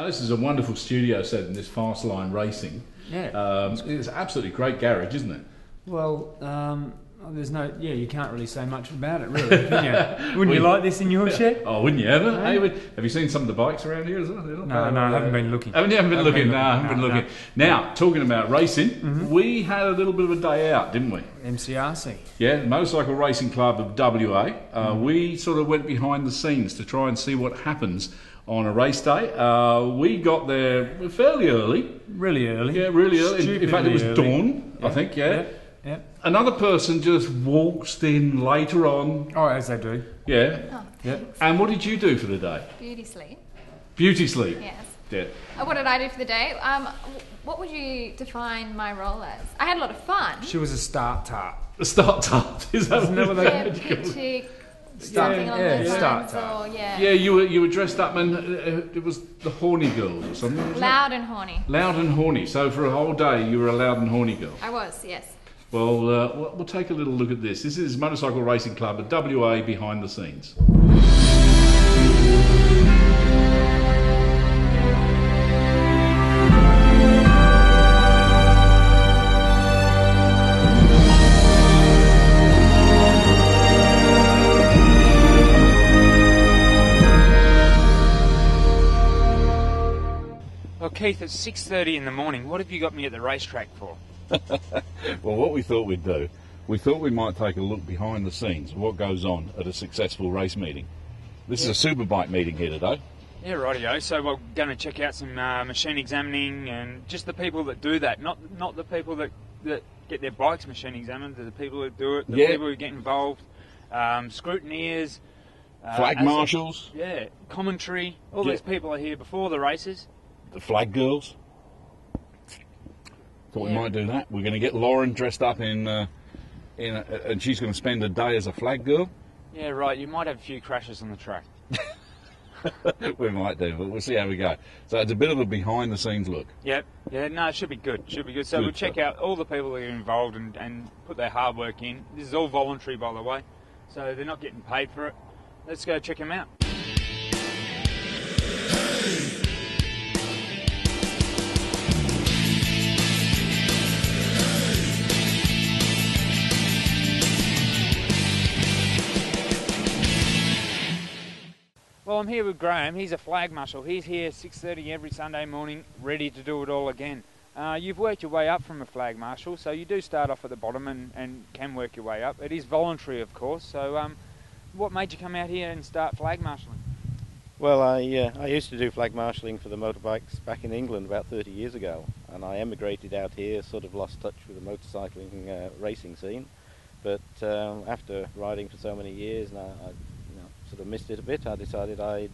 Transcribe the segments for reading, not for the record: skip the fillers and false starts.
this is a wonderful studio set in this fast line racing. Yeah. It's absolutely great garage, isn't it? Well, there's no... Yeah, you can't really say much about it, really, can you? Wouldn't you like this in your shed? Oh, wouldn't you ever? Hey, have you seen some of the bikes around here as well? No, I haven't been looking. Haven't been looking. Now, talking about racing, we had a little bit of a day out, didn't we? MCRC. Yeah, the Motorcycle Racing Club of WA. We sort of went behind the scenes to try and see what happens on a race day. We got there fairly early. Really early. Yeah, really early. Stupidly in fact, it was early. dawn, I think, yeah. Yep. Another person just waltzed in later on. Oh, as they do. Yeah. Oh, Yeah. And what did you do for the day? beauty sleep. Beauty sleep. Yes. Yeah. What did I do for the day? What would you define my role as? I had a lot of fun. She was a start tart. The start tart. Is that Isn't that what they Yeah, call it? pitchy, Start- something along yeah, those start lines, tart. or yeah. Yeah, you were dressed up and it was the horny girls or something. wasn't it? Loud and horny. Loud and horny. So for a whole day you were a loud and horny girl. I was, yes. Well, we'll take a little look at this. This is Motorcycle Racing Club at WA behind the scenes. Well, Keith, it's 6:30 in the morning. What have you got me at the racetrack for? Well, what we thought we'd do, we thought we might take a look behind the scenes of what goes on at a successful race meeting. This is a Superbike meeting here today. Yeah, rightio. So we're going to check out some machine examining and just the people that do that, not the people that get their bikes machine examined, the people who do it, the people who get involved, scrutineers, Flag marshals. Commentary. All these people are here before the races. The flag girls. Thought we might do that. We're going to get Lauren dressed up and she's going to spend a day as a flag girl. Yeah, right. You might have a few crashes on the track. We might do, but we'll see how we go. So it's a bit of a behind-the-scenes look. Yep. Yeah, no, it should be good. Should be good. So we'll check out all the people that are involved and put their hard work in. This is all voluntary, by the way, so they're not getting paid for it. Let's go check them out. Well, I'm here with Graham. He's a flag marshal. He's here 6:30 every Sunday morning, ready to do it all again. You've worked your way up from a flag marshal, so you do start off at the bottom and can work your way up. It is voluntary, of course. So, what made you come out here and start flag marshalling? Well, I used to do flag marshalling for the motorbikes back in England about 30 years ago, and I emigrated out here, sort of lost touch with the motorcycling racing scene. But after riding for so many years, and I sort of missed it a bit, I decided I'd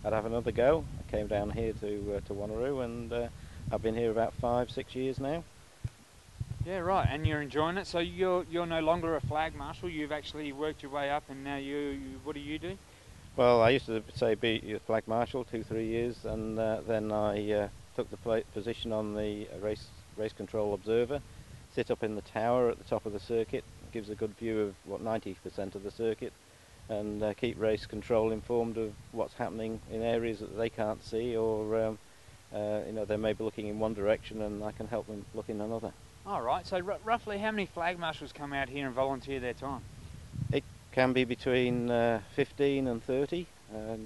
have another go. I came down here to Wanneroo, and I've been here about 5-6 years now. Yeah, right. And you're enjoying it. So you're no longer a flag marshal. You've actually worked your way up, and now you what do you do? Well, I used to be a flag marshal 2-3 years, and then I took the position on the race control observer. Sit up in the tower at the top of the circuit. It gives a good view of what 90% of the circuit, and keep race control informed of what's happening in areas that they can't see, or they may be looking in one direction and I can help them look in another. All right, so roughly how many flag marshals come out here and volunteer their time? It can be between 15 and 30,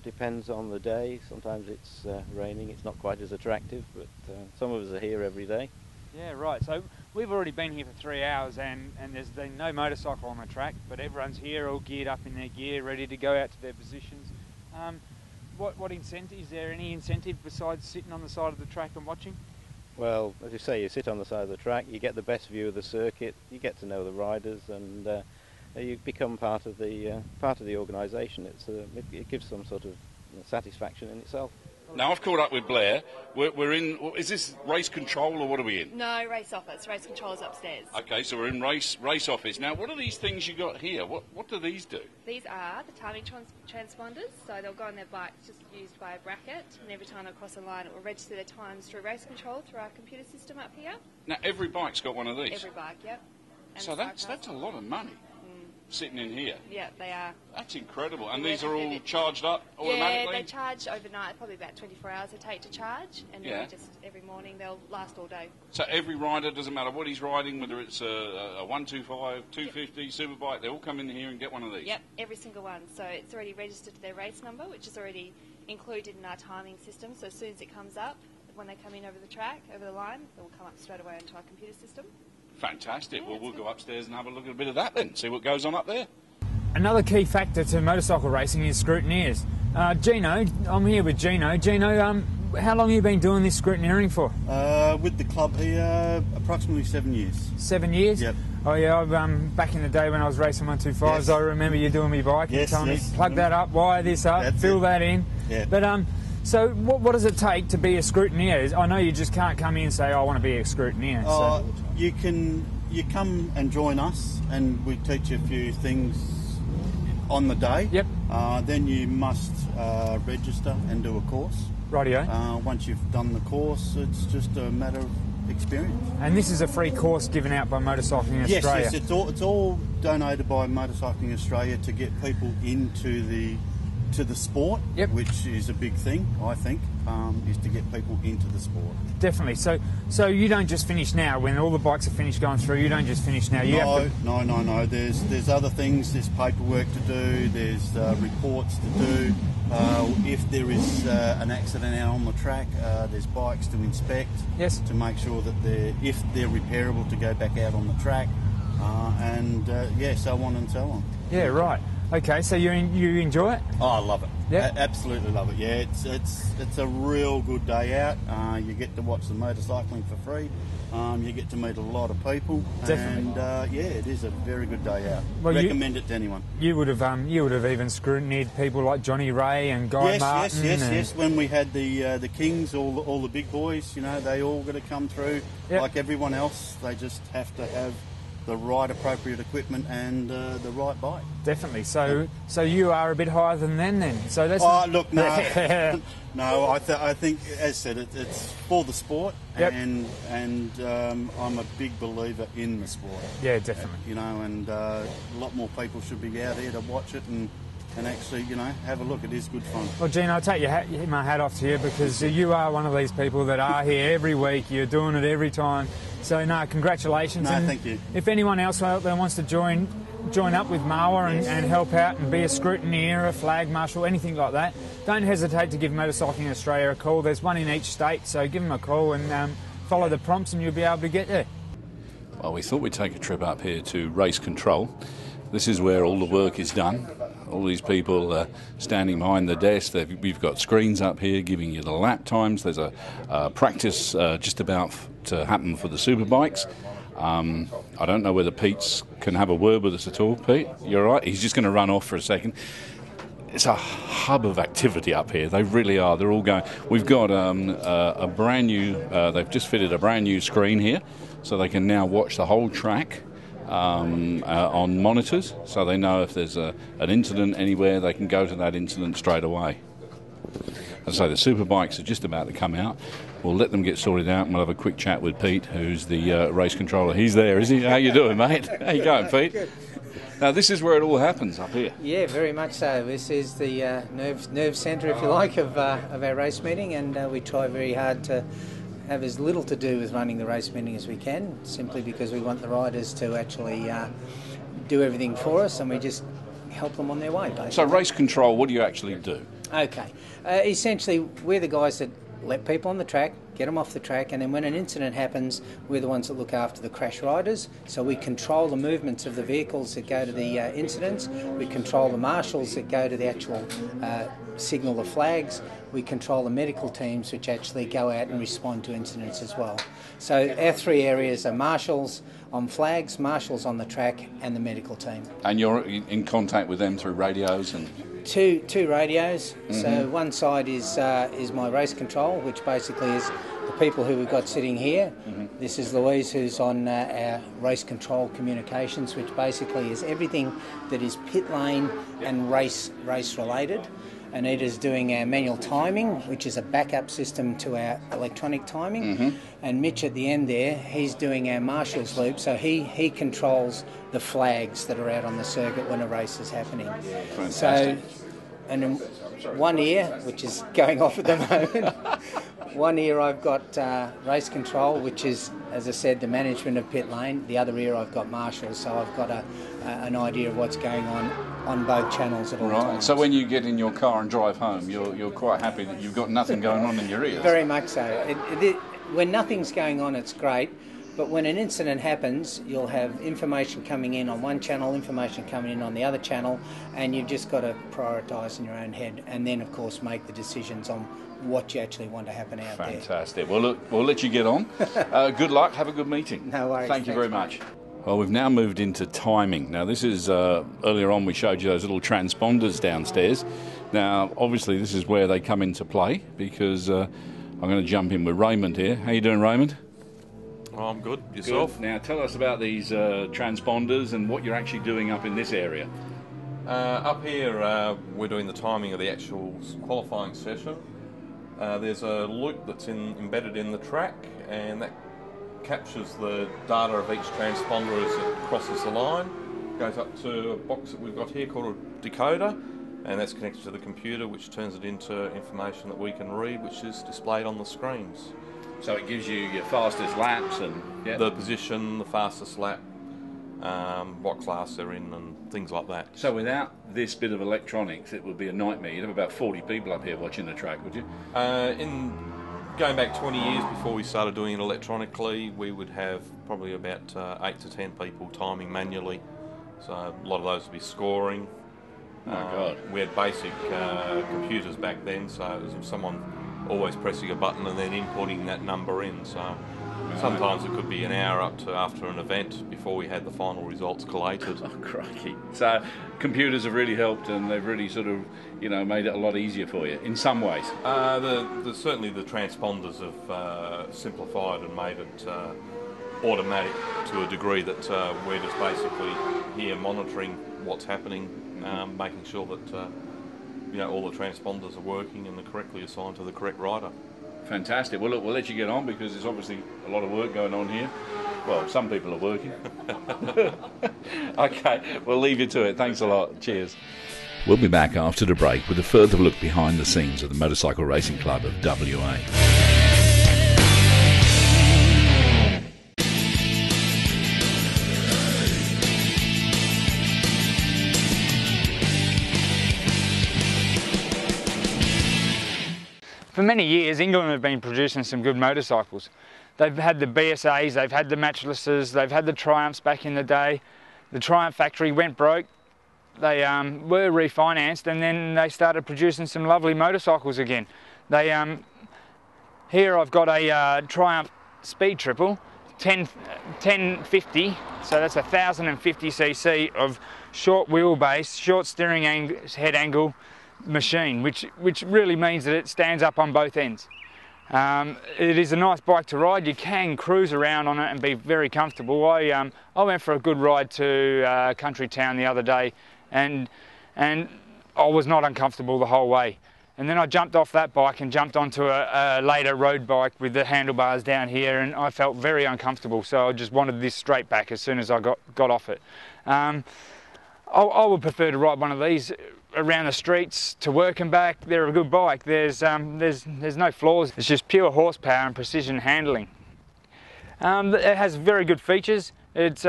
depends on the day. Sometimes it's raining, it's not quite as attractive, but some of us are here every day. Yeah, right. So we've already been here for 3 hours and there's been no motorcycle on the track, but everyone's here all geared up in their gear, ready to go out to their positions. What incentive, is there any incentive besides sitting on the side of the track and watching? Well, as you say, you sit on the side of the track, you get the best view of the circuit, you get to know the riders, and you become part of the organisation. It gives some sort of satisfaction in itself. Now, I've caught up with Blair. We're in, is this race control or what are we in? No, race office. Race control is upstairs. Okay, so we're in race office. Now, what are these things you got here? What do these do? These are the timing transponders, so they'll go on their bikes just used by a bracket, and every time they cross a line it will register their times through race control through our computer system up here. Now, every bike's got one of these? Every bike, yep. And so that's a lot of money. sitting in here. Yeah, they are. That's incredible. And Yeah, these are all they're- charged up automatically? Yeah, they charge overnight, probably about 24 hours they take to charge, and then Yeah. we just every morning they'll last all day. So every rider, doesn't matter what he's riding, whether it's a 125, 250, Superbike, they all come in here and get one of these? Yep, every single one. So it's already registered to their race number, which is already included in our timing system. So as soon as it comes up, when they come in over the track, over the line, it will come up straight away into our computer system. Fantastic. Yeah, Well, it's we'll good. go upstairs and have a look at a bit of that then, see what goes on up there. Another key factor to motorcycle racing is scrutineers. Gino, I'm here with Gino. Gino, how long have you been doing this scrutineering for? With the club here, approximately 7 years. 7 years? Yep. Oh yeah, back in the day when I was racing 125s, Yes. I remember you doing my bike. Yes, you telling yes. me, plug that up, wire this up, That's fill it. that in. Yeah. But so what does it take to be a scrutineer? I know you just can't come in and say, I want to be a scrutineer. So. You come and join us, and we teach you a few things on the day. Yep. Then you must register and do a course. Rightio. Once you've done the course, it's just a matter of experience. And this is a free course given out by Motorcycling Australia. Yes, it's all donated by Motorcycling Australia to get people into the sport, Yep. which is a big thing, I think, is to get people into the sport. Definitely. So you don't just finish now when all the bikes are finished going through. You don't just finish now. You have to. No. There's other things. There's paperwork to do. There's reports to do. If there is an accident out on the track, there's bikes to inspect. Yes. To make sure that if they're repairable, to go back out on the track, and so on and so on. Yeah. Right. Okay. So you enjoy it? Oh, I love it. Yeah. Absolutely love it. Yeah, it's a real good day out. You get to watch the motorcycling for free. You get to meet a lot of people. Definitely. And it is a very good day out. Well, Recommend it to anyone. You would have even scrutineered people like Johnny Ray and Guy Martin. Yes. When we had the Kings, all the big boys, they all got to come through Yep. like everyone else. They just have to have the right appropriate equipment and the right bike. Definitely. So you are a bit higher than them then. So that's. Oh, look, no, no. I think, as I said, it's for the sport, Yep. and I'm a big believer in the sport. Yeah, definitely. And a lot more people should be out here to watch it and actually, have a look. It is good fun. Well, Gene, I'll take my hat off to you because you are one of these people that are here every week. You're doing it every time. So, no, congratulations. No, and thank you. If anyone else out there wants to join up with Marwa and help out and be a scrutineer, a flag marshal, anything like that, don't hesitate to give Motorcycling Australia a call. There's one in each state, so give them a call and follow the prompts and you'll be able to get there. Well, we thought we'd take a trip up here to Race Control. This is where all the work is done. All these people standing behind the desk. We've got screens up here giving you the lap times. There's a practice just about to happen for the Superbikes. I don't know whether Pete can have a word with us at all. Pete, you're right. He's just going to run off for a second. It's a hub of activity up here. They really are. They're all going. We've got a brand new. They've just fitted a brand new screen here, so they can now watch the whole track. On monitors, so they know if there's an incident anywhere, they can go to that incident straight away. As I say, the Superbikes are just about to come out. We'll let them get sorted out and we'll have a quick chat with Pete, who's the race controller. He's there, is he? How you doing, mate? How you going, Pete? Good. Now, this is where it all happens up here. Yeah, very much so. This is the nerve centre, if you like, of our race meeting, and we try very hard to have as little to do with running the race meeting as we can, simply because we want the riders to actually do everything for us, and we just help them on their way, basically. So race control, what do you actually do? Okay. Essentially, we're the guys that let people on the track, get them off the track, and then when an incident happens, we're the ones that look after the crash riders. So we control the movements of the vehicles that go to the incidents. We control the marshals that go to the actual signal the flags. We control the medical teams which actually go out and respond to incidents as well. So our three areas are marshals on flags, marshals on the track, and the medical team. And you're in contact with them through radios and... Two radios. Mm-hmm. So one side is my race control, which basically is the people who we've got sitting here. Mm-hmm. This is Louise, who's on our race control communications, which basically is everything that is pit lane and race related. Anita's doing our manual timing, which is a backup system to our electronic timing. And Mitch at the end there, he's doing our marshal's loop, so he controls the flags that are out on the circuit when a race is happening. Fantastic. So, and in one ear, which is going off at the moment, one ear I've got race control, which is, as I said, the management of pit lane. The other ear I've got marshals, so I've got an idea of what's going on both channels at all times. So when you get in your car and drive home, you're quite happy that you've got nothing going on in your ears? Very much so. When nothing's going on, it's great. But when an incident happens, you'll have information coming in on one channel, information coming in on the other channel, and you've just got to prioritise in your own head, and then, of course, make the decisions on what you actually want to happen out there. Fantastic. Well, look, we'll let you get on. Good luck. Have a good meeting. No worries. Thank you very Thanks, much. Well, we've now moved into timing. Now, this is, earlier on we showed you those little transponders downstairs. Now, obviously, this is where they come into play, because I'm going to jump in with Raymond here. How you doing, Raymond? Oh, I'm good. Yourself? Good. Now, tell us about these transponders and what you're actually doing up in this area. Up here, we're doing the timing of the actual qualifying session. There's a loop that's embedded in the track, and that captures the data of each transponder as it crosses the line. Goes up to a box that we've got here called a decoder, and that's connected to the computer, which turns it into information that we can read, which is displayed on the screens. So it gives you your fastest laps and the position, the fastest lap, what class they're in, and things like that. So without this bit of electronics, it would be a nightmare. You'd have about 40 people up here watching the track, would you? Going back 20 years before we started doing it electronically, we would have probably about 8 to 10 people timing manually. So a lot of those would be scoring. Oh, God. We had basic computers back then, so it was someone always pressing a button and then inputting that number in. So sometimes it could be an hour up to after an event before we had the final results collated. Oh, crikey. So computers have really helped, and they've really sort of, made it a lot easier for you in some ways. Certainly the transponders have simplified and made it automatic to a degree that we're just basically here monitoring what's happening, making sure that all the transponders are working and they're correctly assigned to the correct rider. Fantastic. Well, look, we'll let you get on because there's obviously a lot of work going on here. Well, some people are working. Okay, we'll leave you to it. Thanks a lot. Cheers. We'll be back after the break with a further look behind the scenes of the Motorcycle Racing Club of WA. For many years, England have been producing some good motorcycles. They've had the BSAs, they've had the Matchlesses, they've had the Triumphs back in the day. The Triumph factory went broke. They were refinanced, and then they started producing some lovely motorcycles again. Here I've got a Triumph Speed Triple, 1050, so that's 1050cc of short wheelbase, short steering head angle machine, which really means that it stands up on both ends. It is a nice bike to ride. You can cruise around on it and be very comfortable. I went for a good ride to country town the other day, and I was not uncomfortable the whole way. And then I jumped off that bike and jumped onto a later road bike with the handlebars down here, and I felt very uncomfortable, so I just wanted this straight back as soon as I got off it. I would prefer to ride one of these around the streets to work and back. They're a good bike. There's no flaws. It's just pure horsepower and precision handling. It has very good features. It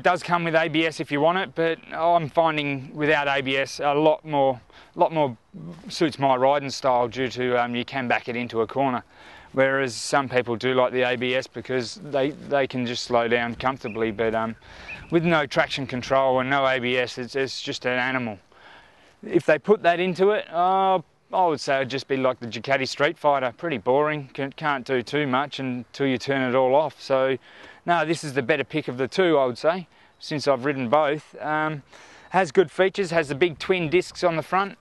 does come with ABS if you want it, but I'm finding without ABS a lot more suits my riding style due to you can back it into a corner. Whereas some people do like the ABS because they can just slow down comfortably, but with no traction control and no ABS, it's just an animal. If they put that into it, I would say it'd just be like the Ducati Street Fighter, pretty boring, can't do too much until you turn it all off. So no, this is the better pick of the two, I would say, since I've ridden both. Has good features, has the big twin discs on the front,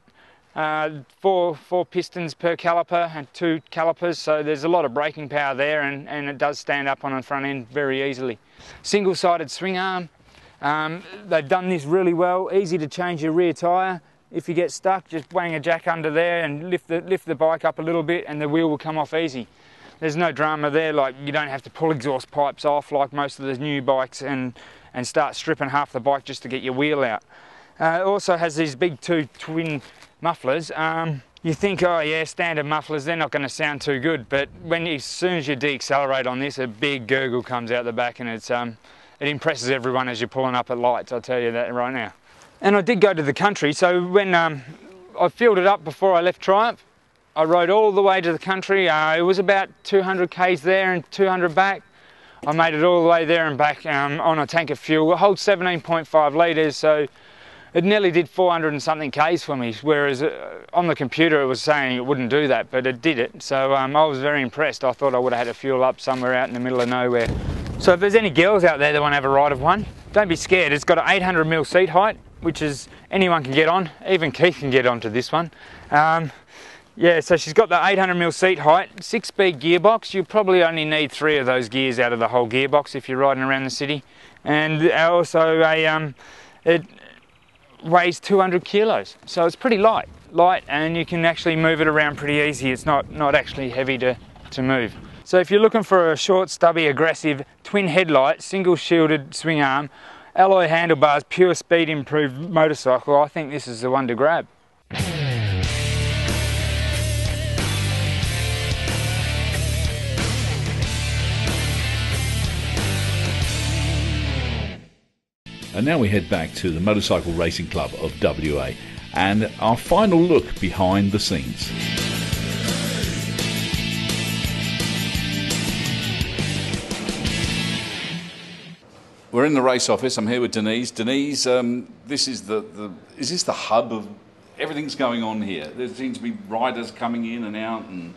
four pistons per caliper and 2 calipers, so there's a lot of braking power there, and it does stand up on the front end very easily. Single-sided swing arm. They've done this really well, easy to change your rear tyre. If you get stuck, just bang a jack under there and lift the bike up a little bit and the wheel will come off easy. There's no drama there, like you don't have to pull exhaust pipes off like most of the new bikes and start stripping half the bike just to get your wheel out. It also has these big two twin mufflers. You think, oh yeah, standard mufflers, they're not going to sound too good, but as soon as you deaccelerate on this, a big gurgle comes out the back, and it impresses everyone as you're pulling up at lights, I'll tell you that right now. And I did go to the country, so when I filled it up before I left Triumph, I rode all the way to the country. It was about 200 k's there and 200 back. I made it all the way there and back on a tank of fuel. It holds 17.5 litres, so it nearly did 400 and something k's for me, whereas on the computer it was saying it wouldn't do that, but it did it. So I was very impressed. I thought I would have had to fuel up somewhere out in the middle of nowhere. So if there's any girls out there that want to have a ride of one, don't be scared. It's got an 800mm seat height, which is anyone can get on. Even Keith can get onto this one. Yeah, so she's got the 800mm seat height, 6-speed gearbox. You probably only need 3 of those gears out of the whole gearbox if you're riding around the city. And also it weighs 200 kilos, so it's pretty light, and you can actually move it around pretty easy. It's not actually heavy to move. So if you're looking for a short, stubby, aggressive, twin headlight, single shielded swing arm, alloy handlebars, pure speed improved motorcycle, I think this is the one to grab. And now we head back to the Motorcycle Racing Club of WA and our final look behind the scenes. We're in the race office. I'm here with Denise. Denise, this is is this the hub of everything's going on here? There seems to be riders coming in and out and...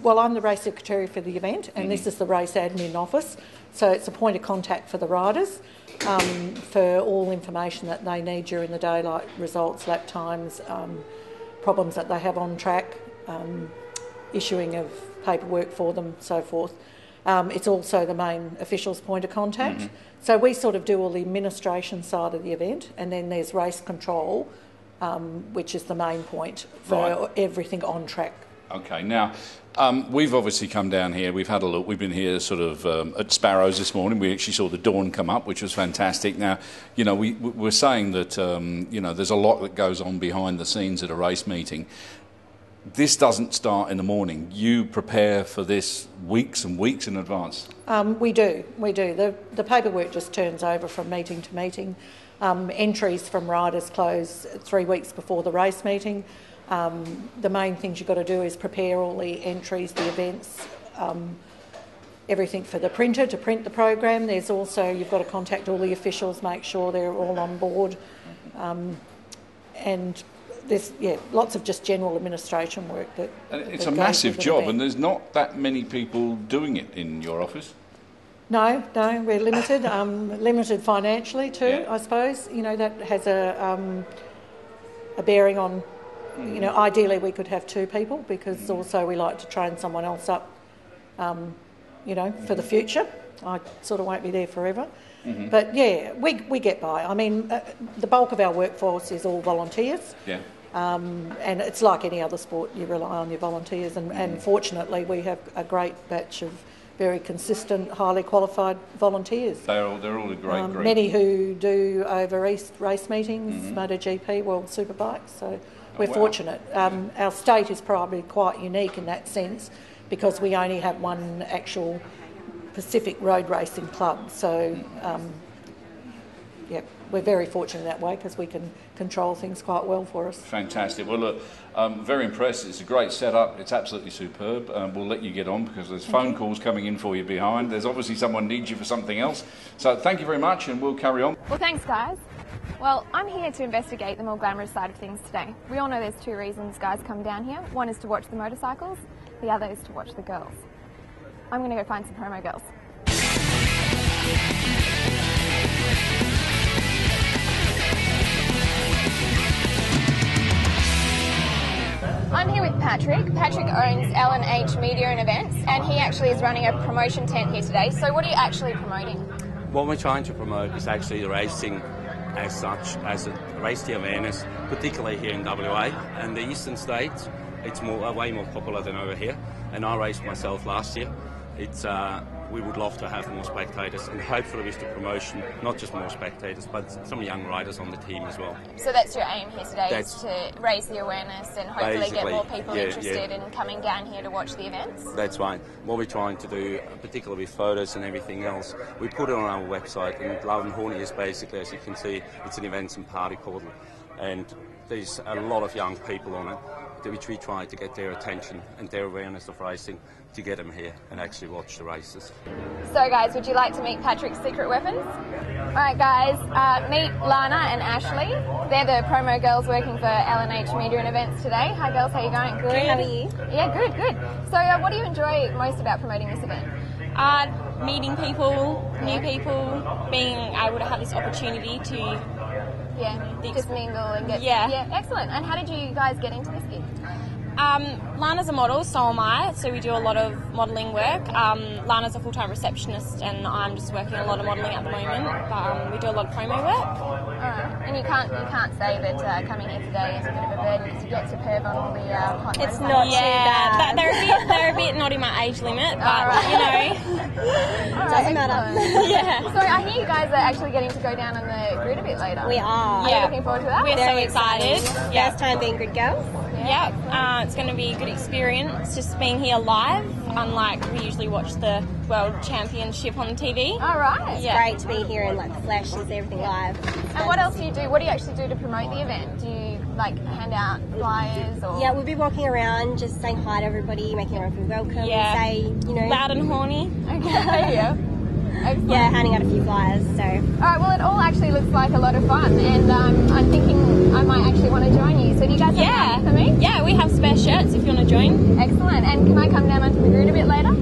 Well, I'm the race secretary for the event, and this is the race admin office. So it's a point of contact for the riders for all information that they need during the day, like results, lap times, problems that they have on track, issuing of paperwork for them, so forth. It's also the main officials' point of contact. So we sort of do all the administration side of the event, and then there's race control, which is the main point for everything on track. Okay, now we've obviously come down here, we've had a look, we've been here sort of at Sparrows this morning, we actually saw the dawn come up, which was fantastic. Now, you know, we're saying that, you know, there's a lot that goes on behind the scenes at a race meeting. This doesn't start in the morning. You prepare for this weeks and weeks in advance. We do. The paperwork just turns over from meeting to meeting. Entries from riders close 3 weeks before the race meeting. The main things you've got to do is prepare all the entries, the events, everything for the printer to print the program. There's also, you've got to contact all the officials, make sure they're all on board. And there's lots of just general administration work that. And it's a massive job, and there's not that many people doing it in your office. No, we're limited. Limited financially too, I suppose. You know, that has a bearing on. You know, ideally we could have 2 people, because also we like to train someone else up, you know, for the future. I sort of won't be there forever. But yeah, we get by. I mean, the bulk of our workforce is all volunteers. Yeah. And it's like any other sport, you rely on your volunteers. And fortunately we have a great batch of very consistent, highly qualified volunteers. They're all a great group. Many who do over East race meetings, MotoGP, World Superbike, so... We're fortunate. Our state is probably quite unique in that sense, because we only have one actual Pacific road racing club. So, we're very fortunate that way, because we can control things quite well for us. Fantastic. Well, look, I'm very impressed. It's a great setup. It's absolutely superb. We'll let you get on, because there's phone calls coming in for you behind. There's obviously someone needs you for something else. So thank you very much, and we'll carry on. Well, thanks, guys. Well, I'm here to investigate the more glamorous side of things today. We all know there's 2 reasons guys come down here. One is to watch the motorcycles, the other is to watch the girls. I'm going to go find some promo girls. I'm here with Patrick. Patrick owns L&H Media and Events, and he actually is running a promotion tent here today. So what are you actually promoting? What we're trying to promote is actually the racing as such as raise the awareness, particularly here in WA and the eastern states. It's way more popular than over here. And I raced myself last year. We would love to have more spectators, and hopefully with the promotion, not just more spectators, but some young riders on the team as well. So that's your aim here today, is to raise the awareness and hopefully get more people interested in coming down here to watch the events? That's right. What we're trying to do, particularly with photos and everything else, we put it on our website, and Loud and Horny is basically, as you can see, it's an events and party portal, and there's a lot of young people on it, which we try to get their attention and their awareness of racing to get them here and actually watch the races. So guys, would you like to meet Patrick's secret weapons? Alright guys, meet Lana and Ashley. They're the promo girls working for L&H Media and Events today. Hi girls, how are you going? Good. How are you? Yeah, good. So what do you enjoy most about promoting this event? Meeting people, new people, being able to have this opportunity to just mingle and get... Yeah, excellent. And how did you guys get into this gig? Lana's a model, so am I, so we do a lot of modelling work. Lana's a full-time receptionist and I'm just working a lot of modelling at the moment, but we do a lot of promo work. Alright, and you can't say that coming here today is a bit of a burden because you get superb on all the hot It's races. not too bad. They're a bit not in my age limit, but you know. Doesn't matter. Yeah. So I hear you guys are actually getting to go down on the grid a bit later. We are. Are you looking forward to that? We're so excited. First time being grid girls? Yeah, it's going to be a good experience just being here live, unlike we usually watch the World Championship on TV. All right. Yeah. Great to be here and like the flash and see everything live. And what else do you do? What do you actually do to promote the event? Do you like hand out flyers or? Yeah, we'll be walking around just saying hi to everybody, making everyone feel welcome. Yeah. Say, you know, Loud and horny. Okay. Yeah. Excellent. Yeah, handing out a few flyers. So. All right. Well, it all actually looks like a lot of fun, and I'm thinking I might actually want to join you. So do you guys have time for me? Yeah, we have spare shirts if you want to join. Excellent. And can I come down onto the grid a bit later?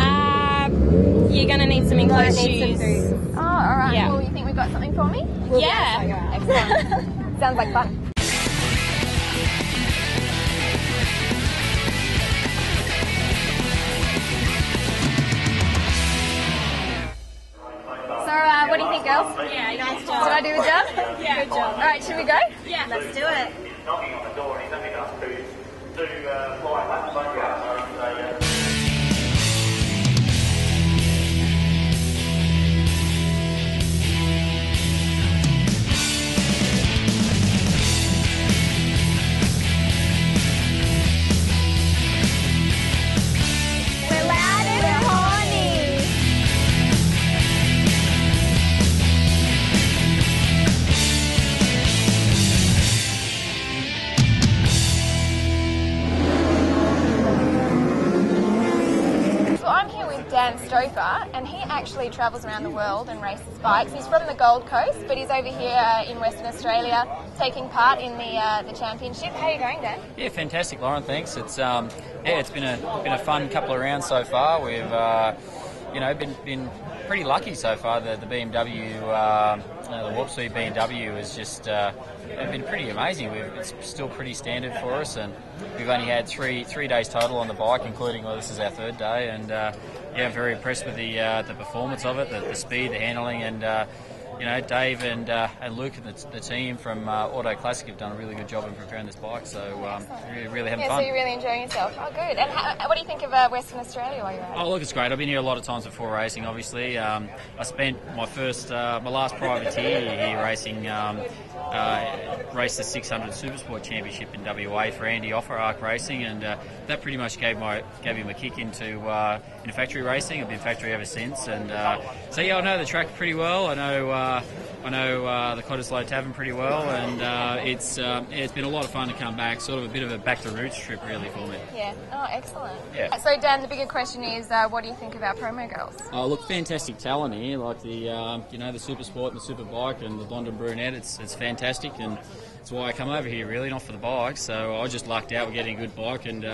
You're going to need some enclosed shoes. Oh, all right. Yeah. Well, you think we've got something for me? Yeah. Excellent. Sounds like fun. So, what do you think, girls? Yeah, nice job. Did I do a job? Yeah. Good job. All right, should we go? Yeah. Let's do it. Knocking on the door, and he's only asked to fly back photograph. So We're loud and horny. So I'm here with Dan Stoker, and he actually travels around the world and races bikes. He's from the Gold Coast, but he's over here in Western Australia taking part in the championship. How are you going, Dan? Yeah, fantastic, Lauren. Thanks. It's it's been a fun couple of rounds so far. We've been pretty lucky so far. The BMW, the Warp Speed BMW has just been pretty amazing. It's still pretty standard for us, and we've only had three days total on the bike, including this is our third day, and very impressed with the performance of it, the speed, the handling, and Dave and Luke and the team from Auto Classic have done a really good job in preparing this bike, so really having fun. So you're really enjoying yourself. Oh, good. And what do you think of Western Australia while you're at it? Oh, look, it's great. I've been here a lot of times before racing, obviously. I spent my last privateer here racing, raced the 600 Supersport Championship in WA for Andy Offer Arc Racing, and that pretty much gave him a kick into factory racing. I've been factory ever since, and so yeah, I know the track pretty well. I know the Cottesloe Tavern pretty well, and it's been a lot of fun to come back. Sort of a bit of a back to roots trip, really, for me. Yeah. Oh, excellent. Yeah. So, Dan, the bigger question is, what do you think of our promo girls? Oh, look, fantastic talent here, like the the Supersport and the Superbike and the blonde and brunette. It's fantastic, and it's why I come over here, really, not for the bike. So I just lucked out with getting a good bike and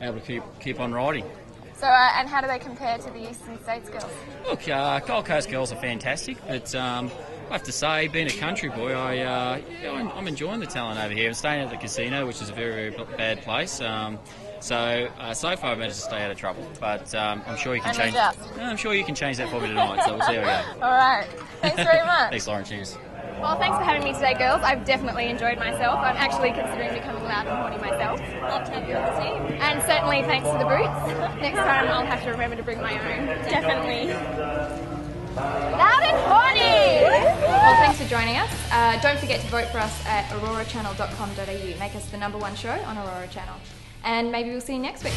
able to keep on riding. So, and how do they compare to the Eastern States girls? Look, Gold Coast girls are fantastic, but I have to say, being a country boy, I'm enjoying the talent over here. I'm staying at the casino, which is a very, very bad place. So far I've managed to stay out of trouble, but I'm sure you can change. I'm sure you can change that for me tonight. So we'll see how we go. All right. Thanks very much. Thanks, Lauren. Cheers. Well, thanks for having me today, girls. I've definitely enjoyed myself. I'm actually considering becoming loud and horny myself. Love to have you on the team. And certainly thanks to the boots. Next time I'll have to remember to bring my own. Definitely. Loud and horny! Well, thanks for joining us. Don't forget to vote for us at aurorachannel.com.au. Make us the #1 show on Aurora Channel. And maybe we'll see you next week.